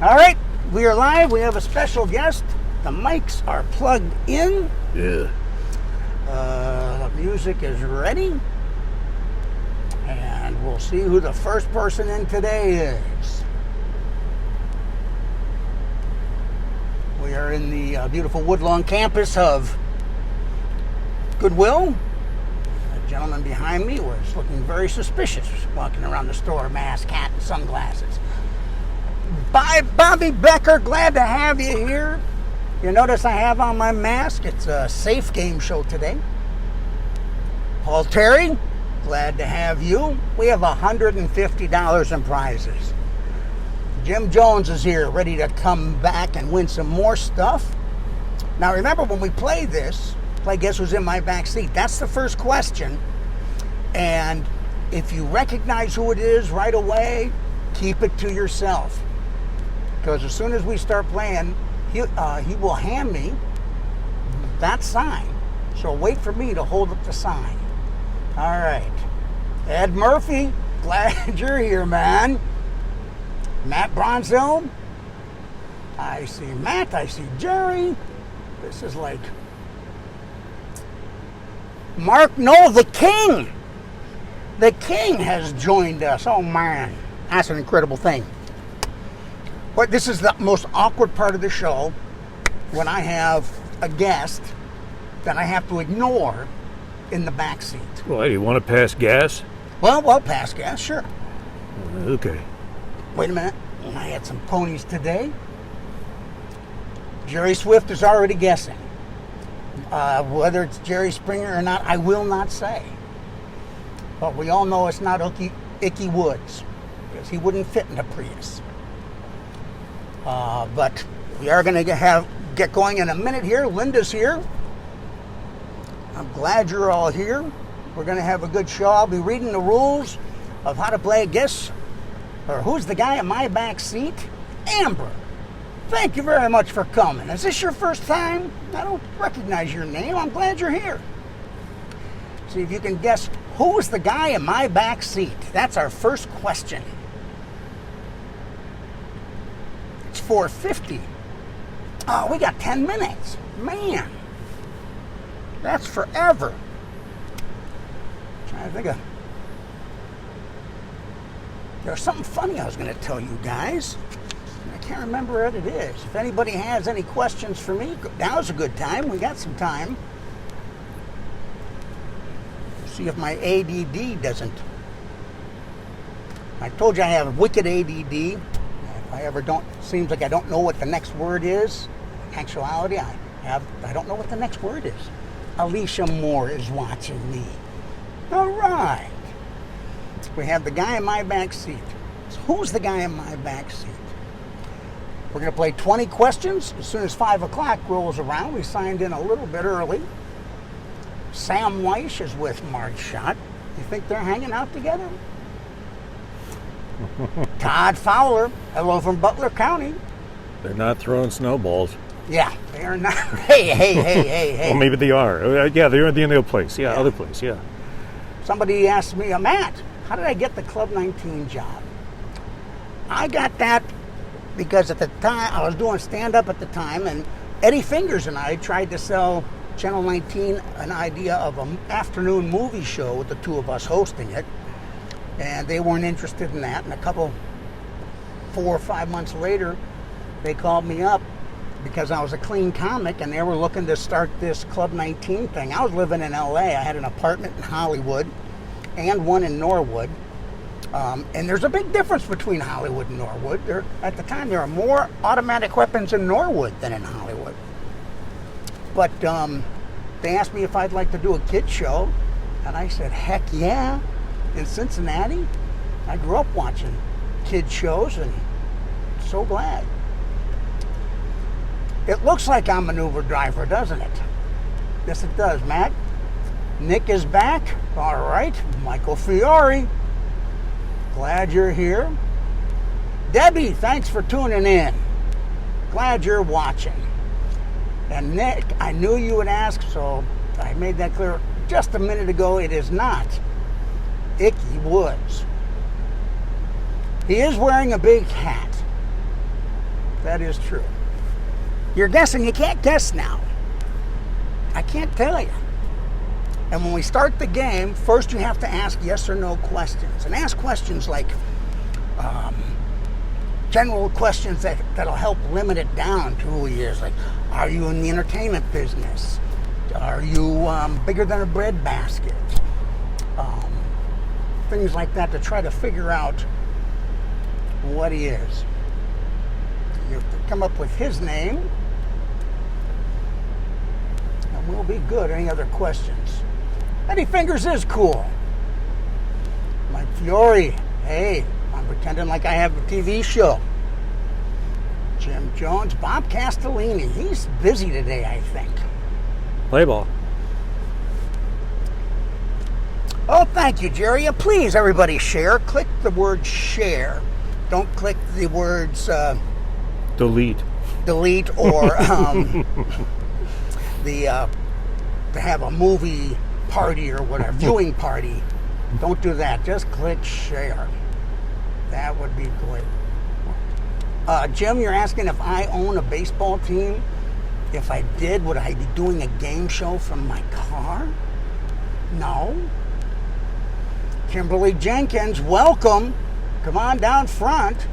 All right, we are live. We have a special guest. The mics are plugged in. Yeah. The music is ready. And we'll see who the first person in today is. We are in the beautiful Woodlawn campus of Goodwill. The gentleman behind me was looking very suspicious, walking around the store, mask, hat, and sunglasses. Bye, Bobby Becker. Glad to have you here. You notice I have on my mask. It's a safe game show today. Paul Terry, glad to have you. We have $150 in prizes. Jim Jones is here, ready to come back and win some more stuff. Now remember, when we play this, Guess Who's in My Back Seat? That's the first question. And if you recognize who it is right away, keep it to yourself. Because as soon as we start playing, he will hand me that sign. So wait for me to hold up the sign. All right. Ed Murphy, glad you're here, man. Matt Bronzell. I see Matt. I see Jerry. This is like Mark. No, the King. The King has joined us. Oh, man. That's an incredible thing. But this is the most awkward part of the show, when I have a guest that I have to ignore in the back seat. Well, do you want to pass gas? Well, pass gas, sure. Okay. Wait a minute. I had some ponies today. Jerry Swift is already guessing. Whether it's Jerry Springer or not, I will not say. But we all know it's not Icky Woods, because he wouldn't fit in a Prius. But we are going to get going in a minute here. Linda's here. I'm glad you're all here. We're going to have a good show. I'll be reading the rules of how to play Guess, or Who's the Guy in My Back Seat? Amber, thank you very much for coming. Is this your first time? I don't recognize your name. I'm glad you're here. See if you can guess who's the guy in my back seat. That's our first question. It's 4:50. Oh, we got 10 minutes. Man, that's forever. Trying to think of. There's something funny I was going to tell you guys. I can't remember what it is. If anybody has any questions for me, now's a good time. We got some time. See if my ADD doesn't. I told you I have wicked ADD. If I ever don't, seems like I don't know what the next word is. In actuality, I don't know what the next word is. Alicia Moore is watching me. All right. We have the guy in my back seat. So who's the guy in my back seat? We're going to play 20 questions. As soon as 5 o'clock rolls around, we signed in a little bit early. Sam Weish is with Marge Schott. You think they're hanging out together? Todd Fowler, hello from Butler County. They're not throwing snowballs. Yeah, they are not. Hey. Well, maybe they are. Yeah, they're at the other place. Yeah, other place, yeah. Somebody asked me, Matt, how did I get the Club 19 job? I got that because at the time, I was doing stand-up at the time, and Eddie Fingers and I tried to sell Channel 19 an idea of an afternoon movie show with the two of us hosting it, and they weren't interested in that. And 4 or 5 months later, they called me up because I was a clean comic, and they were looking to start this Club 19 thing. I was living in LA. I had an apartment in Hollywood and one in Norwood. And there's a big difference between Hollywood and Norwood. At the time, there are more automatic weapons in Norwood than in Hollywood. But they asked me if I'd like to do a kid show, and I said, heck yeah. In Cincinnati, I grew up watching kid shows, and so glad. It looks like I'm a maneuver driver, doesn't it? Yes, it does, Matt. Nick is back. All right. Michael Fiore, glad you're here. Debbie, thanks for tuning in. Glad you're watching. And Nick, I knew you would ask, so I made that clear just a minute ago. It is not Icky Woods. He is wearing a big hat. That is true. You're guessing. You can't guess now. I can't tell you. And when we start the game, first you have to ask yes or no questions. And ask questions like general questions that'll help limit it down to who he is. Like, are you in the entertainment business? Are you bigger than a breadbasket? Things like that to try to figure out what he is. You have to come up with his name, and we'll be good. Any other questions? Eddie Fingers is cool. Mike Fiore, hey, I'm pretending like I have a TV show. Jim Jones, Bob Castellini, he's busy today, I think. Play ball. Oh, thank you, Jerry. Please, everybody, share. Click the word share. Don't click the words Delete or to have a movie party or whatever, viewing party. Don't do that. Just click share. That would be great. Jim, you're asking if I own a baseball team. If I did, would I be doing a game show from my car? No. Kimberly Jenkins, welcome. Come on down front.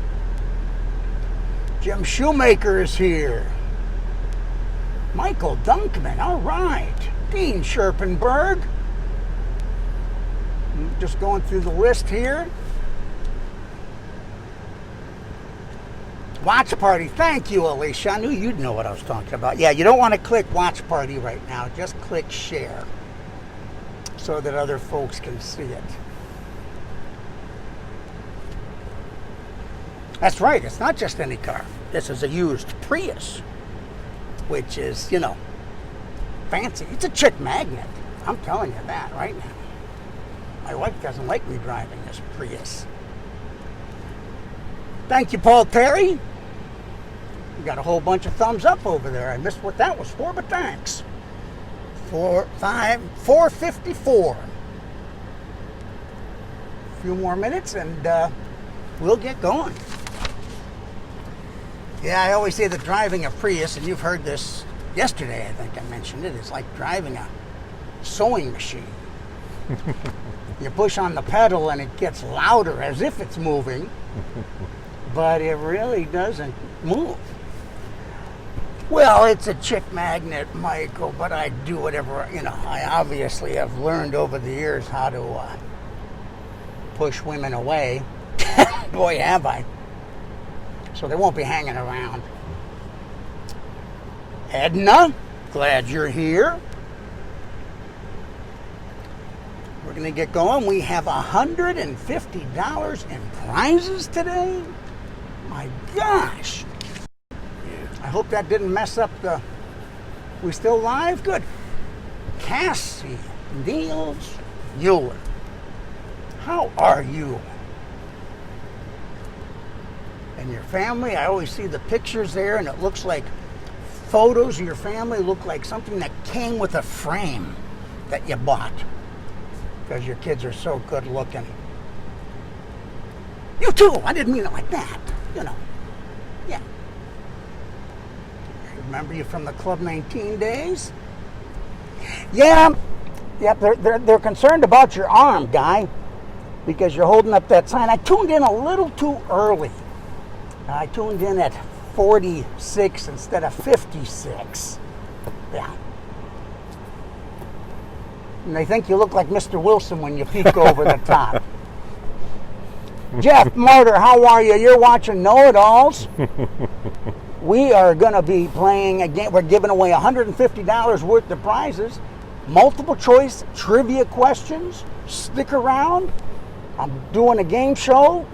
Jim Shoemaker is here. Michael Dunkman, all right. Dean Scherpenberg. Just going through the list here. Watch party. Thank you, Alicia. I knew you'd know what I was talking about. Yeah, you don't want to click watch party right now. Just click share so that other folks can see it. That's right. It's not just any car. This is a used Prius, which is, fancy. It's a chick magnet. I'm telling you that right now. My wife doesn't like me driving this Prius. Thank you, Paul Terry. You got a whole bunch of thumbs up over there. I missed what that was for, but thanks. 454. A few more minutes and we'll get going. Yeah, I always say that driving a Prius, and you've heard this yesterday, I think I mentioned it, it's like driving a sewing machine. You push on the pedal and it gets louder as if it's moving, but it really doesn't move. Well, it's a chick magnet, Michael, but I do whatever, I obviously have learned over the years how to push women away. Boy, have I. So they won't be hanging around. Edna, glad you're here. We're going to get going. We have $150 in prizes today. My gosh. I hope that didn't mess up the... We still live? Good. Cassie Niels Mueller. How are you? And your family, I always see the pictures there, and it looks like photos of your family look like something that came with a frame that you bought because your kids are so good looking. You too. I didn't mean it like that. Yeah. I remember you from the Club 19 days. Yeah. They're concerned about your arm, Guy, because you're holding up that sign. I tuned in a little too early. I tuned in at 46 instead of 56. Yeah. And they think you look like Mr. Wilson when you peek over the top. Jeff Motor, how are you? You're watching Know-It-Alls. We are going to be playing again. We're giving away $150 worth of prizes. Multiple choice trivia questions. Stick around. I'm doing a game show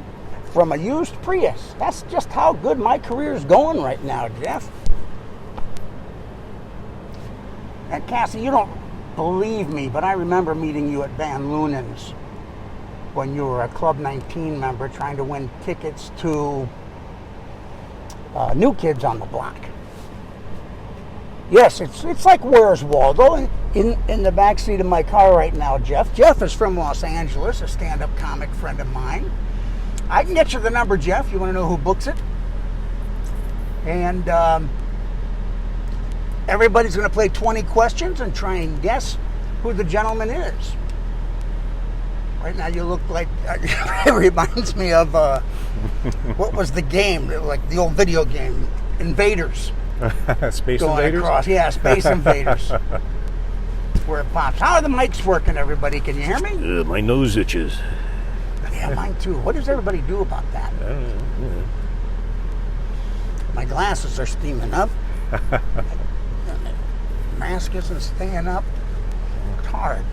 from a used Prius. That's just how good my career is going right now, Jeff. And Cassie, you don't believe me, but I remember meeting you at Van Loonen's when you were a Club 19 member trying to win tickets to New Kids on the Block. Yes, it's like Where's Waldo in the back seat of my car right now, Jeff. Jeff is from Los Angeles, a stand-up comic friend of mine. I can get you the number, Jeff. You want to know who books it? And everybody's going to play 20 questions and try and guess who the gentleman is. Right now you look like, it reminds me of, what was the game? Like the old video game, Invaders. Space Going Invaders? across. Yeah, Space Invaders. Where it pops. How are the mics working, everybody? Can you hear me? My nose itches. Yeah, mine too. What does everybody do about that? I don't know. Yeah. My glasses are steaming up. Mask isn't staying up. It's hard.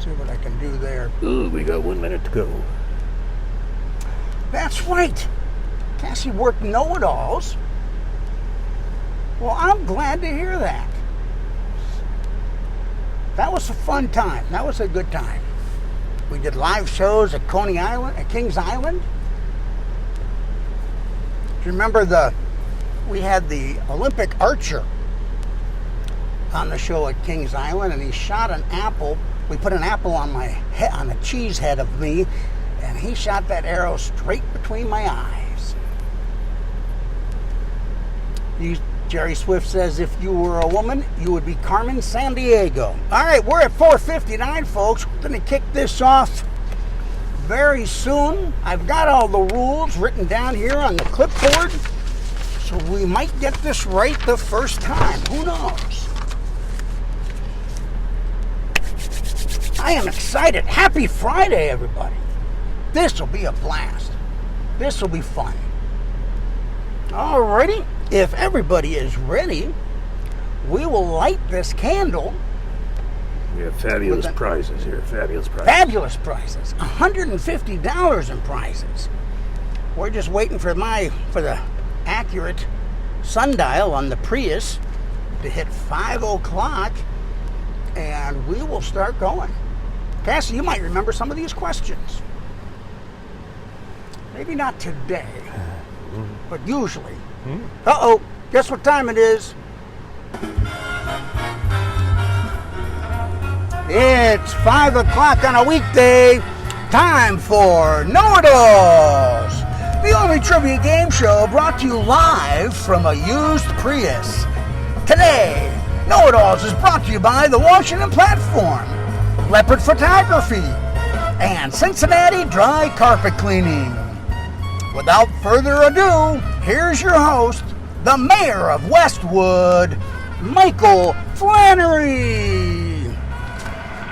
See what I can do there. Ooh, we got 1 minute to go. That's right. Cassie worked know-it-alls. Well, I'm glad to hear that. That was a fun time. That was a good time. We did live shows at Coney Island, at Kings Island. Do you remember we had the Olympic archer on the show at Kings Island, and he shot an apple. We put an apple on my head, on a cheese head of me, and he shot that arrow straight between my eyes. Jerry Swift says, if you were a woman, you would be Carmen Sandiego. All right, we're at 4:59, folks. We're going to kick this off very soon. I've got all the rules written down here on the clipboard, so we might get this right the first time. Who knows? I am excited. Happy Friday, everybody. This will be a blast. This will be fun. All righty. If everybody is ready, we will light this candle. We have fabulous prizes here. Fabulous prizes. Fabulous prizes. $150 in prizes. We're just waiting for the accurate sundial on the Prius to hit 5 o'clock, and we will start going. Cassie, you might remember some of these questions. Maybe not today, but usually. Uh-oh, guess what time it is? It's 5 o'clock on a weekday. Time for Know-It-Alls, the only trivia game show brought to you live from a used Prius. Today, Know-It-Alls is brought to you by the Washington Platform, Leopard Photography, and Cincinnati Dry Carpet Cleaning. Without further ado, here's your host, the mayor of Westwood, Michael Flannery.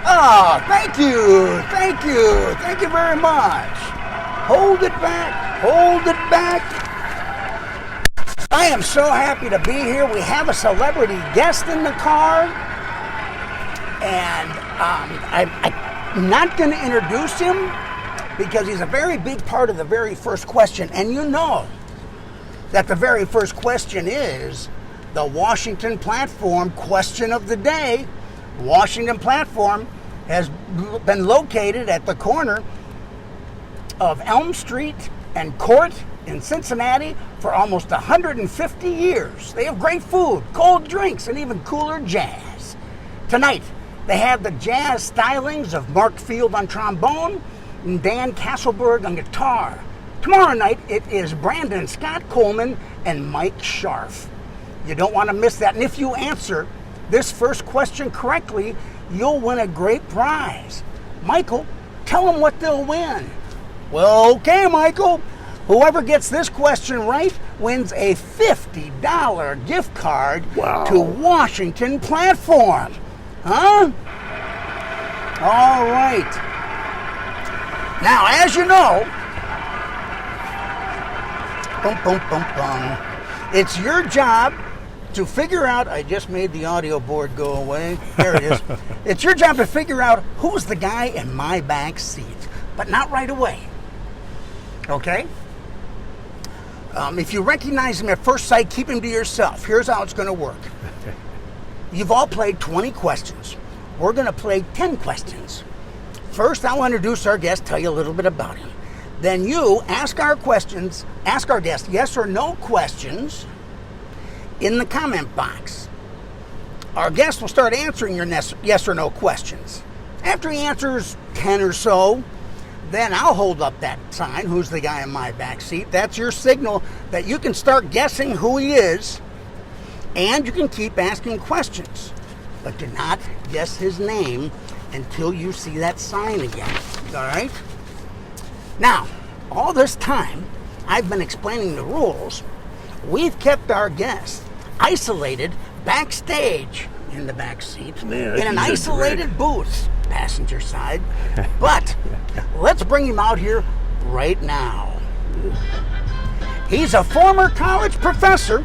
Ah, thank you very much. Hold it back. I am so happy to be here. We have a celebrity guest in the car, and I'm not going to introduce him, because he's a very big part of the very first question. And you know that the very first question is the Washington Platform question of the day. Washington Platform has been located at the corner of Elm Street and Court in Cincinnati for almost 150 years. They have great food, cold drinks, and even cooler jazz. Tonight, they have the jazz stylings of Mark Field on trombone and Dan Castleberg on guitar. Tomorrow night, it is Brandon Scott Coleman and Mike Scharf. You don't want to miss that. And if you answer this first question correctly, you'll win a great prize. Michael, tell them what they'll win. Well, okay, Michael. Whoever gets this question right wins a $50 gift card to Washington Platform. Huh? All right. Now, as you know, it's your job to figure out, I just made the audio board go away. There it is. It's your job to figure out who's the guy in my back seat, but not right away. Okay? If you recognize him at first sight, keep him to yourself. Here's how it's going to work. You've all played 20 questions. We're going to play 10 questions. First, I'll introduce our guest, tell you a little bit about him. Then you ask our guest yes or no questions in the comment box. Our guest will start answering your yes or no questions. After he answers 10 or so, Then I'll hold up that sign, who's the guy in my back seat. That's your signal that you can start guessing who he is, and you can keep asking questions. But do not guess his name until you see that sign again. All right? Now, all this time, I've been explaining the rules. We've kept our guests isolated backstage in the back seat, Man, in an isolated booth, passenger side. But let's bring him out here right now. He's a former college professor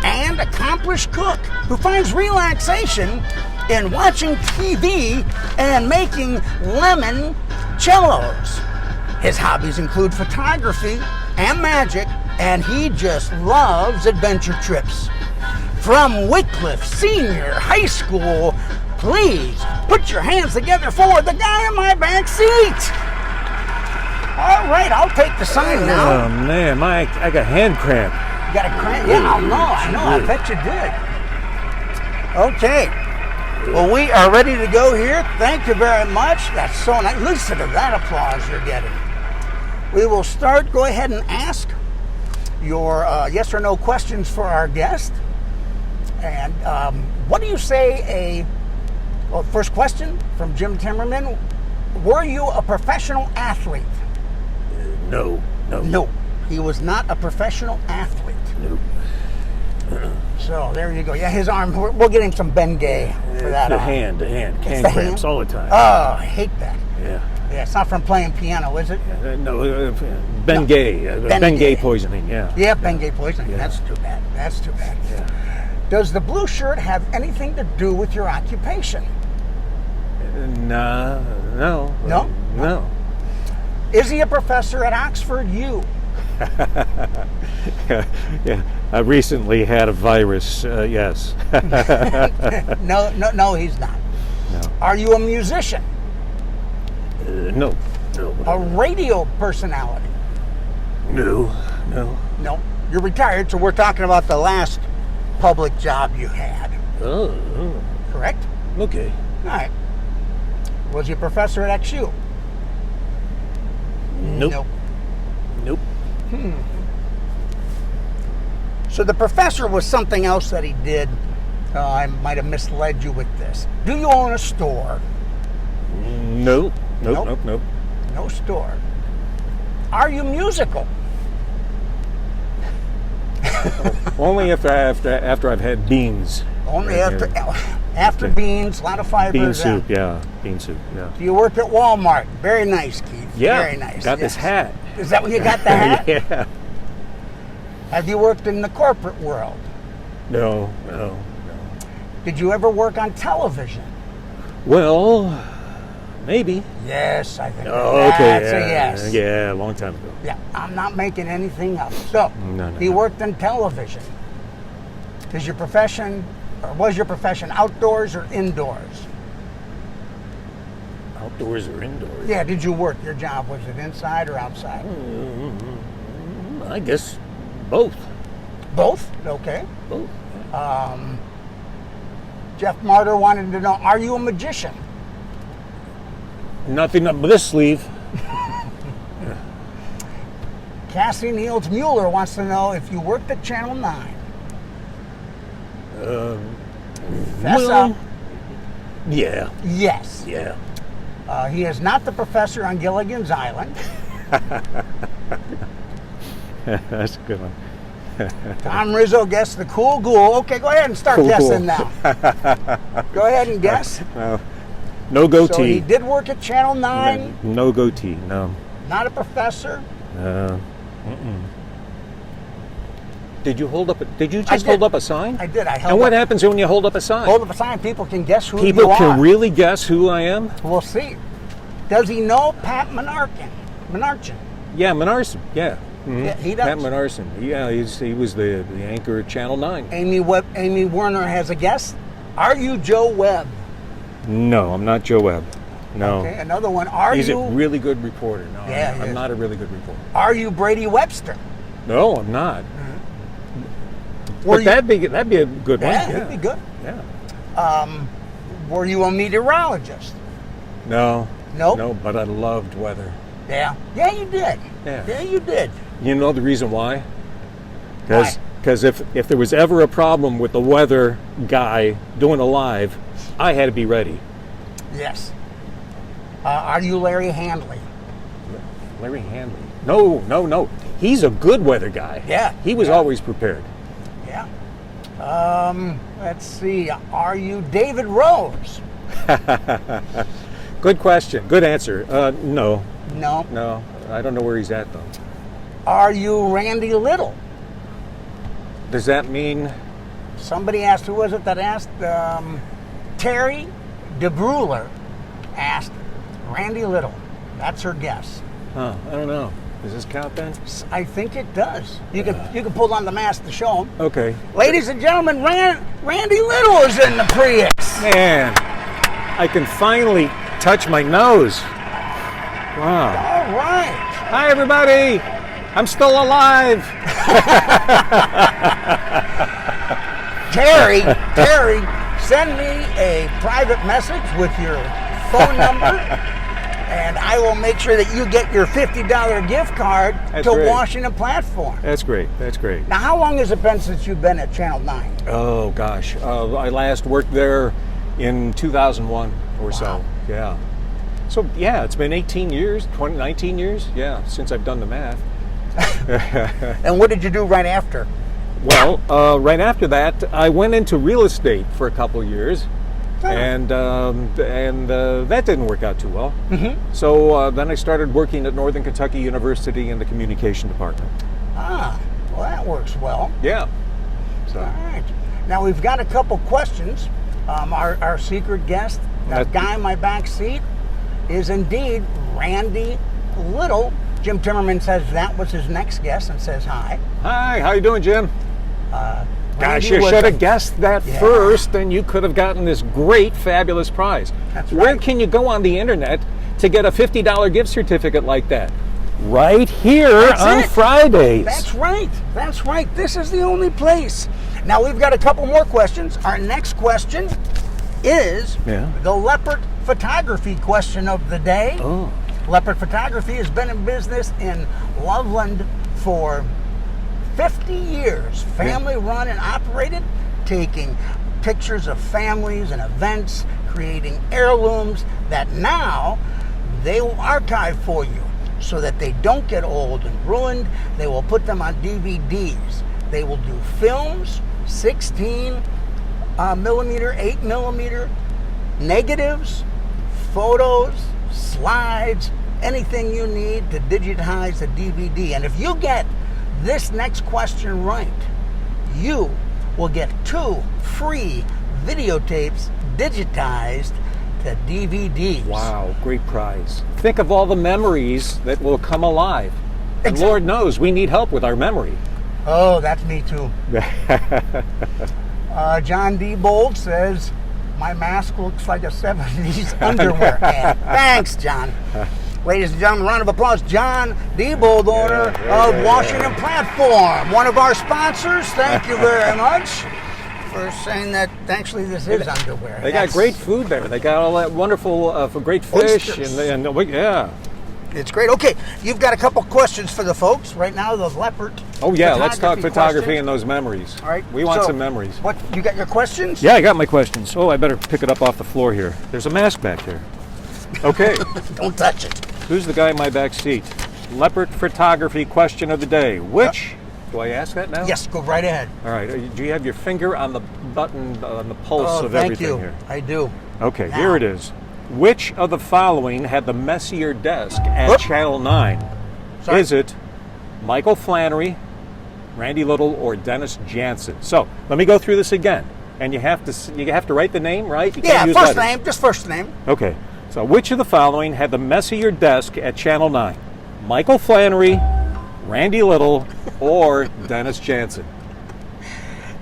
and accomplished cook who finds relaxation in watching TV and making lemon cellos. His hobbies include photography and magic, and he just loves adventure trips. From Wycliffe Senior High School, please put your hands together for the guy in my back seat. All right, I'll take the sign now. Oh man, I got hand cramp. You got a cramp? Yeah, I know. I bet you did. Okay. Well, we are ready to go here. Thank you very much. That's so nice. Listen to that applause you're getting. We will start. Go ahead and ask your yes or no questions for our guest. And what do you say first question from Jim Timmerman. Were you a professional athlete? No. No. He was not a professional athlete. Nope. So there you go. Yeah, his arm. We'll get him some Bengay for that. The hand the cramps hand? all the time. Oh, I hate that. Yeah. Yeah, it's not from playing piano, is it? No, Bengay. Bengay poisoning, yeah. Yeah, Bengay poisoning. Yeah. That's too bad. That's too bad. Yeah. Does the blue shirt have anything to do with your occupation? No. No? Is he a professor at Oxford U? Yeah. I recently had a virus, yes. No, he's not. No. Are you a musician? No. A radio personality? No. No. You're retired, so we're talking about the last public job you had. Oh. Correct? Okay. All right. Was he a professor at XU? Nope. Nope. So the professor was something else that he did. I might have misled you with this. Do you own a store? Nope. No store. Are you musical? Only after I've had beans. Only Right after Okay. beans, a lot of fibers. Bean soup, yeah. Bean soup, yeah. Do you work at Walmart? Very nice, Keith. Yeah. Very nice. Got yes. this hat. Is that when you got the hat? Yeah. Have you worked in the corporate world? No. Did you ever work on television? Well, maybe. Yes, I think Oh, okay. that's Yeah. a yes. Yeah, a long time ago. Yeah, I'm not making anything up. So, No. he worked in television. Was your profession outdoors or indoors? Outdoors or indoors? Yeah, did you work? Your job, was it inside or outside? I guess both. Both? Okay. Both. Jeff Martyr wanted to know, are you a magician? Nothing up this sleeve. Cassie Niels Mueller wants to know if you worked at Channel 9. Fess well, up. Yeah. Yes. Yeah. He is not the professor on Gilligan's Island. That's a good one. Tom Rizzo guessed the cool ghoul. Okay, go ahead and start Cool guessing ghoul. now. Go ahead and guess. No goatee. So he did work at Channel 9. No goatee. No. Not a professor. Did you hold up? Did you I just did. hold up a sign? I did. I held And what up, happens when you hold up a sign? hold up a sign. People can guess who People you are. can really guess who I am. We'll see. Does he know Pat Menarchin? Yeah, Menarson. Yeah. Yeah, he does. Pat Menarson. Yeah, he was the anchor at Channel 9. Amy Werner has a guess. Are you Joe Webb? No, I'm not Joe Webb. No. Okay, another one. Are He's you? a really good reporter. No, Yeah, he I'm is. not a really good reporter. Are you Brady Webster? No, I'm not. Were But you- that'd be a good one. Yeah, he'd be good. Yeah. Were you a meteorologist? No. Nope. No, but I loved weather. Yeah. Yeah, you did. Yeah. You did. You know the reason why? Why? Because if there was ever a problem with the weather guy doing a live, I had to be ready. Yes. Are you Larry Handley? Larry Handley? No. He's a good weather guy. Yeah. He was always prepared. Yeah. Let's see. Are you David Rose? Good question. Good answer. No. No. No. I don't know where he's at, though. Are you Randy Little? Does that mean... Somebody asked, who was it that asked? Terry DeBruler asked Randy Little. That's her guess. I don't know. Does this count then? I think it does. You can pull on the mask to show them. Okay. Ladies and gentlemen, Randy Little is in the Prius. Man, I can finally touch my nose. Wow. All right. Hi, everybody. I'm still alive. Terry, send me a private message with your phone number, and I will make sure that you get your $50 gift card to great. Washington Platform. That's great. Now, how long has it been since you've been at Channel 9? Oh, gosh. I last worked there in 2001 or so. Yeah. So, yeah, it's been 18 years, 19 years, since I've done the math. And what did you do right after? Well, right after that, I went into real estate for a couple of years, and that didn't work out too well. Mm-hmm. So then I started working at Northern Kentucky University in the communication department. Well, that works well. Yeah. So. All right. Now, we've got a couple questions. Our secret guest, that guy in my back seat, is indeed Randy Little. Jim Timmerman says that was his next guest and says hi. Hi, how you doing, Jim? Gosh, you should have guessed that first, and you could have gotten this great, fabulous prize. That's Where right. can you go on the internet to get a $50 gift certificate like that? Right here on Fridays. That's right. This is the only place. Now, we've got a couple more questions. Our next question is the Leopard Photography question of the day. Oh. Leopard Photography has been in business in Loveland for 50 years. Family run and operated, taking pictures of families and events, creating heirlooms that now they will archive for you so that they don't get old and ruined. They will put them on DVDs. They will do films, 16 millimeter, 8 millimeter, negatives, photos, slides, anything you need to digitize a DVD. And if you get this next question right, you will get 2 free videotapes digitized to DVDs. Wow, great prize. Think of all the memories that will come alive. And Exactly. Lord knows we need help with our memory. Oh, that's me too. John D. Bold says, my mask looks like a 70s underwear ad. Thanks, John. Ladies and gentlemen, round of applause. John D. Bold, owner of Washington Platform, one of our sponsors. Thank you very much for saying that. Actually, this is underwear. They got great food there. They got all that wonderful great fish. Yeah. It's great. Okay, you've got a couple questions for the folks. Right now, the Leopard. Oh, yeah, let's talk photography question. and those memories. All right. We want some memories. What, you got your questions? Yeah, I got my questions. Oh, I better pick it up off the floor here. There's a mask back there. Okay. Don't touch it. Who's the guy in my back seat? Leopard photography question of the day. Which, do I ask that now? Yes, go right ahead. All right. Do you have your finger on the button, on the pulse of everything here? I do. Okay, Now. here it is. Which of the following had the messier desk at Channel 9? Sorry. Is it Michael Flannery, Randy Little, or Dennis Jansen? So let me go through this again, and you have to write the name, right? You can't use First letters. name, just first name. Okay. So which of the following had the messier desk at Channel 9? Michael Flannery, Randy Little, or Dennis Jansen?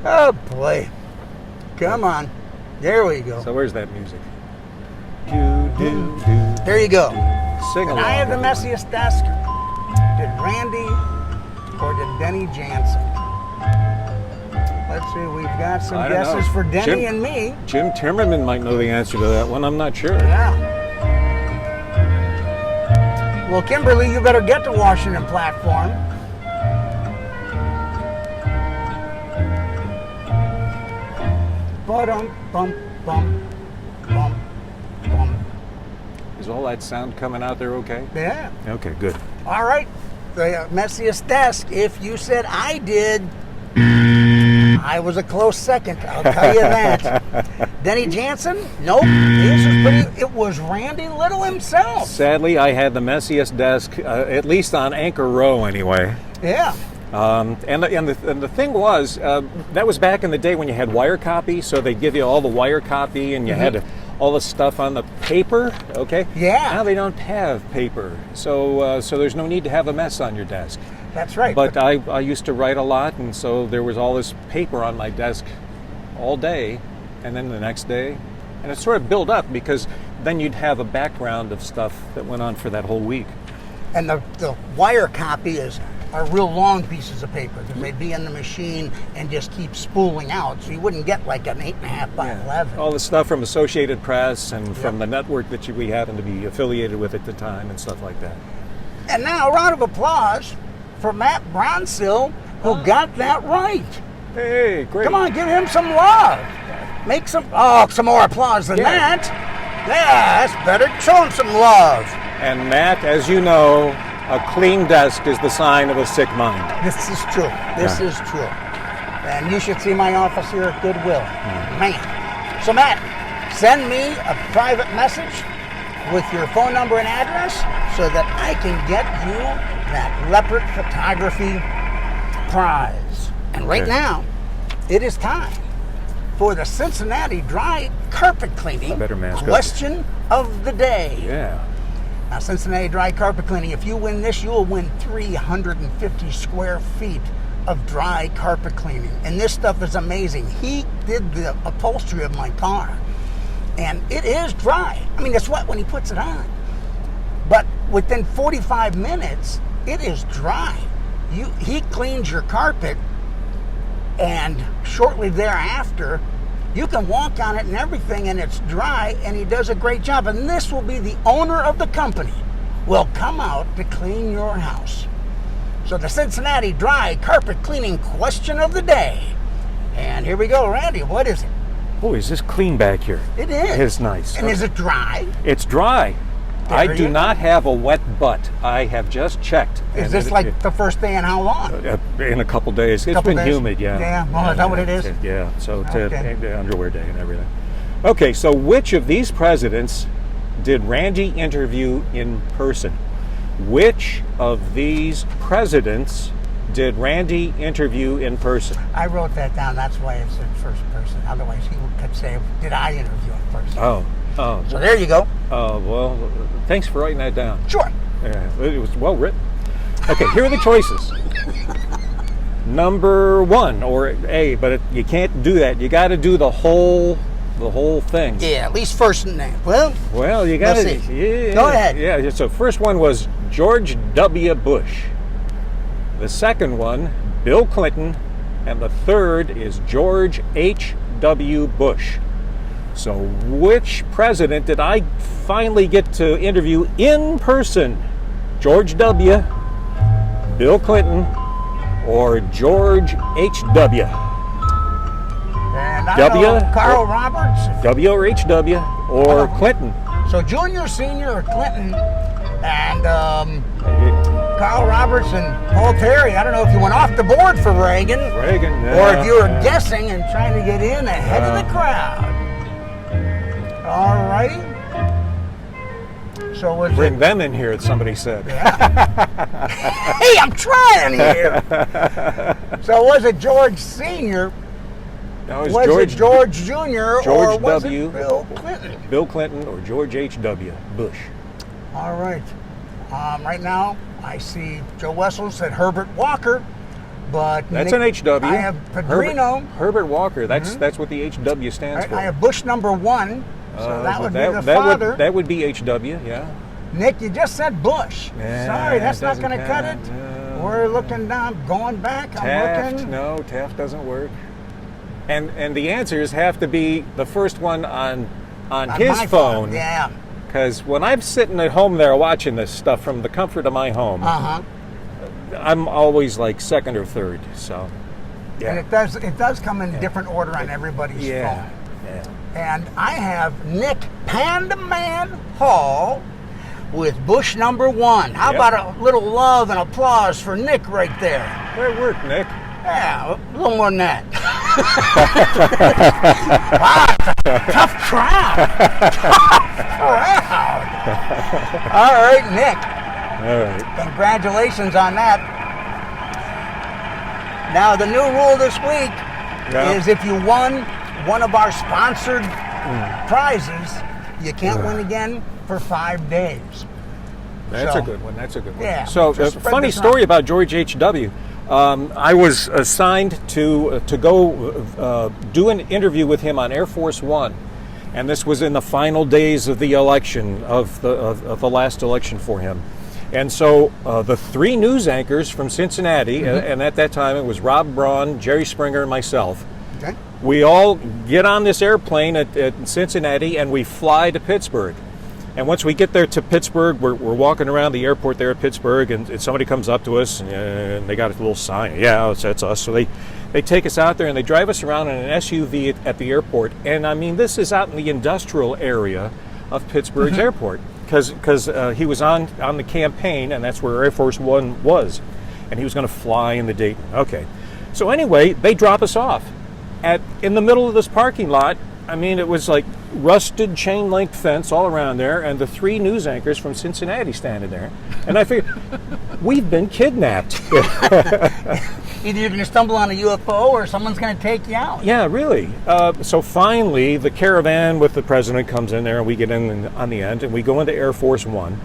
Oh boy! Come on, there we go. So where's that music? Do. There you go. Sing along. I have the everyone. messiest desk. Did Randy or did Denny Jansen? Let's see, we've got some I don't guesses know. for Denny Jim- and me. Jim Timmerman might know the answer to that one. I'm not sure. Yeah. Well, Kimberly, you better get to Washington Platform. Bum bum bum bum bum. Is all that sound coming out there okay? Yeah. Okay, good. All right. The messiest desk. If you said I did, I was a close second. I'll tell you that. Denny Jansen? Nope. It was Randy Little himself. Sadly, I had the messiest desk, at least on Anchor Row anyway. Yeah. And the thing was, that was back in the day when you had wire copy, so they'd give you all the wire copy and you had all the stuff on the paper, okay? Yeah. Now they don't have paper, so there's no need to have a mess on your desk. That's right. But I used to write a lot, and so there was all this paper on my desk all day, and then the next day, and it sort of built up because then you'd have a background of stuff that went on for that whole week. And the wire copy are real long pieces of paper because they'd be in the machine and just keep spooling out, so you wouldn't get like an 8.5 by 11. All the stuff from Associated Press and from the network that we happened to be affiliated with at the time and stuff like that. And now a round of applause for Matt Bronsill, who got that right. Hey, great. Come on, give him some love. Make some more applause than that. Yeah, that's better. Show him some love. And Matt, as you know, a clean desk is the sign of a sick mind. This is true. This is true. And you should see my office here at Goodwill. Man. So Matt, send me a private message with your phone number and address so that I can get you that leopard photography prize. And right now, it is time for the Cincinnati Dry Carpet Cleaning question of the day. Yeah. Now, Cincinnati Dry Carpet Cleaning, if you win this, you will win 350 square feet of dry carpet cleaning. And this stuff is amazing. He did the upholstery of my car, and it is dry. I mean, it's wet when he puts it on. But within 45 minutes, it is dry. He cleans your carpet, and shortly thereafter, you can walk on it and everything, and it's dry, and he does a great job. And this will be the owner of the company will come out to clean your house. So the Cincinnati Dry Carpet Cleaning question of the day. And here we go, Randy. What is it? Oh, is this clean back here? It is. It's nice. And is it dry? It's dry. I do not have a wet butt. I have just checked. Is this like the first day in how long? In a couple days. It's been humid, yeah. Yeah, well, is that what it is? Yeah, so underwear day and everything. Okay, so which of these presidents did Randy interview in person? Which of these presidents did Randy interview in person? I wrote that down. That's why it's in first person. Otherwise, he could say, did I interview in person? Oh. So there you go. Well, thanks for writing that down. Sure. Yeah, it was well written. Okay, here are the choices. Number one, or A, but you can't do that. You got to do the whole thing. Yeah, at least first name. Well, you got to. Yeah, go ahead. Yeah. So first one was George W. Bush. The second one, Bill Clinton, and the third is George H.W. Bush. So which president did I finally get to interview in person? George W., Bill Clinton, or George H.W.? And I don't know, Carl Roberts? W or H.W. or Clinton? So Junior, Senior, or Clinton, and Carl Roberts and Paul Terry. I don't know if you went off the board for Reagan. Or if you were guessing and trying to get in ahead of the crowd. All righty. So bring them in here, somebody said. Yeah. Hey, I'm trying here. So was it George Senior? No, it was it George Junior? George or was W. it Bill Clinton? Bill Clinton or George H.W. Bush. All right. Right now, I see Joe Wessel said Herbert Walker, but that's an H.W. I have Pedrino. Herbert Walker. That's what the H.W. stands for. I have Bush number one. So that would be the father. That would be H.W., yeah. Nick, you just said Bush. Yeah, sorry, that's not going to cut it. No. We're looking down, going back. Taft, I'm looking. No, Taft doesn't work. And the answers have to be the first one on his phone. Yeah. Because when I'm sitting at home there watching this stuff from the comfort of my home, I'm always like second or third. So, yeah. And it does come in different order on everybody's phone. Yeah. And I have Nick Panda Man Hall with Bush number 1. How about a little love and applause for Nick right there? Great work, Nick. Yeah, a little more than that. Wow, tough crowd. All right, Nick. All right. Congratulations on that. Now, the new rule this week is if you won one of our sponsored prizes, you can't win again for 5 days. That's a good one. That's a good one. Yeah. So, a funny story about George H.W. I was assigned to go do an interview with him on Air Force One, and this was in the final days of the election of the last election for him. And so the 3 news anchors from Cincinnati, and at that time it was Rob Braun, Jerry Springer, and myself. Okay. We all get on this airplane at Cincinnati and we fly to Pittsburgh. And once we get there to Pittsburgh, we're walking around the airport there at Pittsburgh, and somebody comes up to us and they got a little sign. Yeah, that's us. So they take us out there and they drive us around in an SUV at the airport. And I mean, this is out in the industrial area of Pittsburgh's airport because he was on the campaign, and that's where Air Force One was. And he was going to fly in the Dayton. Okay. So anyway, they drop us off in the middle of this parking lot. I mean, it was like rusted chain link fence all around there, and the 3 news anchors from Cincinnati standing there. And I figured, we've been kidnapped. Either you're going to stumble on a UFO or someone's going to take you out. Yeah, really. So finally, the caravan with the president comes in there, and we get in on the end, and we go into Air Force One.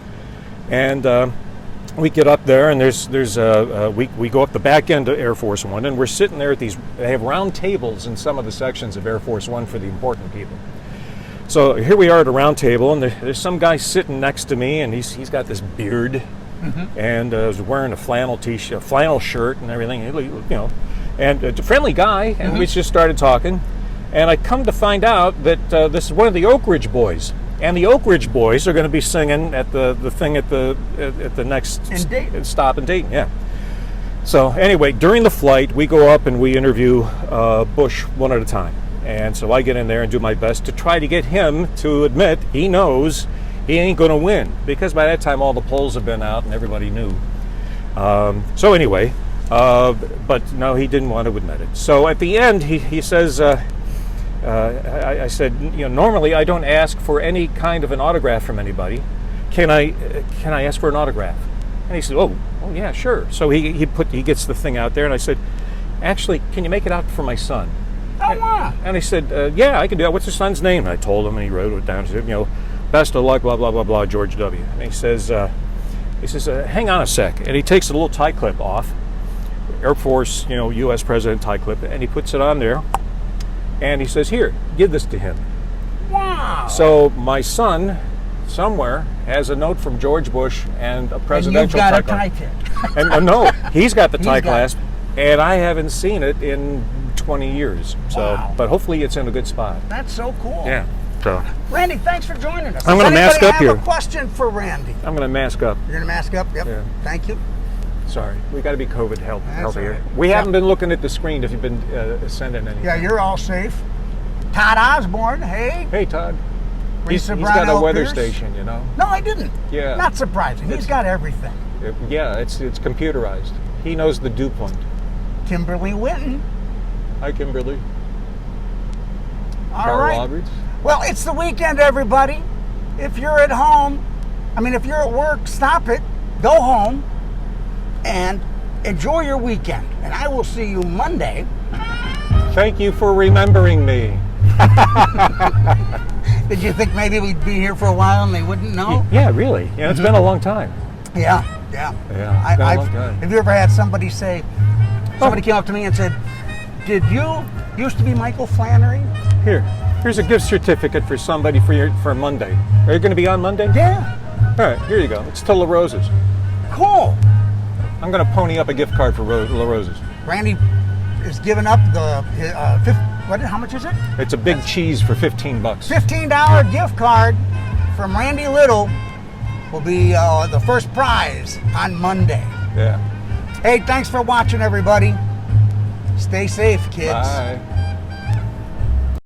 And we get up there, and we go up the back end of Air Force One, and we're sitting there at these. They have round tables in some of the sections of Air Force One for the important people. So here we are at a round table, and there's some guy sitting next to me, and he's got this beard, and was wearing a flannel t-shirt, a flannel shirt, and everything. You know, and a friendly guy, and we just started talking, and I come to find out that this is one of the Oak Ridge Boys. And the Oak Ridge Boys are going to be singing at the thing at the next stop in Dayton. Yeah. So anyway, during the flight, we go up and we interview Bush one at a time. And so I get in there and do my best to try to get him to admit he knows he ain't going to win, because by that time all the polls have been out and everybody knew. So anyway, but no, he didn't want to admit it. So at the end, he says. I said, you know, normally I don't ask for any kind of an autograph from anybody. Can I ask for an autograph? And he said, oh yeah, sure. So he gets the thing out there, and I said, actually, can you make it out for my son? Oh, wow. And he said, yeah, I can do that. What's your son's name? And I told him, and he wrote it down. He said, you know, best of luck, blah blah blah blah, George W. And he says, hang on a sec. And he takes a little tie clip off, Air Force, you know, U.S. President tie clip, and he puts it on there. And he says, here, give this to him. Wow. So my son, somewhere, has a note from George Bush and a presidential tie clasp. And you've got a tie tip. And no, he's got the tie clasp, and I haven't seen it in 20 years. So, but hopefully it's in a good spot. That's so cool. Yeah. So, Randy, thanks for joining us. I'm going to mask up here. I have a question for Randy. I'm going to mask up. You're going to mask up? Yep. Yeah. Thank you. Sorry, we got to be COVID healthy here. Right. We haven't been looking at the screen if you've been sending anything. Yeah, you're all safe. Todd Osborne, hey. Hey, Todd. He's got a Brownell weather Pierce. station, you know. No, I didn't. Yeah. Not surprising. He's got everything. It's computerized. He knows the dew point. Kimberly Winton. Hi, Kimberly. All Carl right. Roberts. Well, it's the weekend, everybody. If you're at home, if you're at work, stop it. Go home and enjoy your weekend. And I will see you Monday. Thank you for remembering me. Did you think maybe we'd be here for a while and they wouldn't know? Yeah, really. Yeah, it's been a long time. Yeah. Yeah, it's been a long time. Have you ever had somebody say, somebody came up to me and said, did you used to be Michael Flannery? Here's a gift certificate for somebody for Monday. Are you going to be on Monday? Yeah. All right, here you go. It's to La Rosa's. Cool. I'm going to pony up a gift card for La Rosa's. Randy is giving up the how much is it? It's a big cheese for $15. $15 gift card from Randy Little will be the first prize on Monday. Yeah. Hey, thanks for watching, everybody. Stay safe, kids. Bye.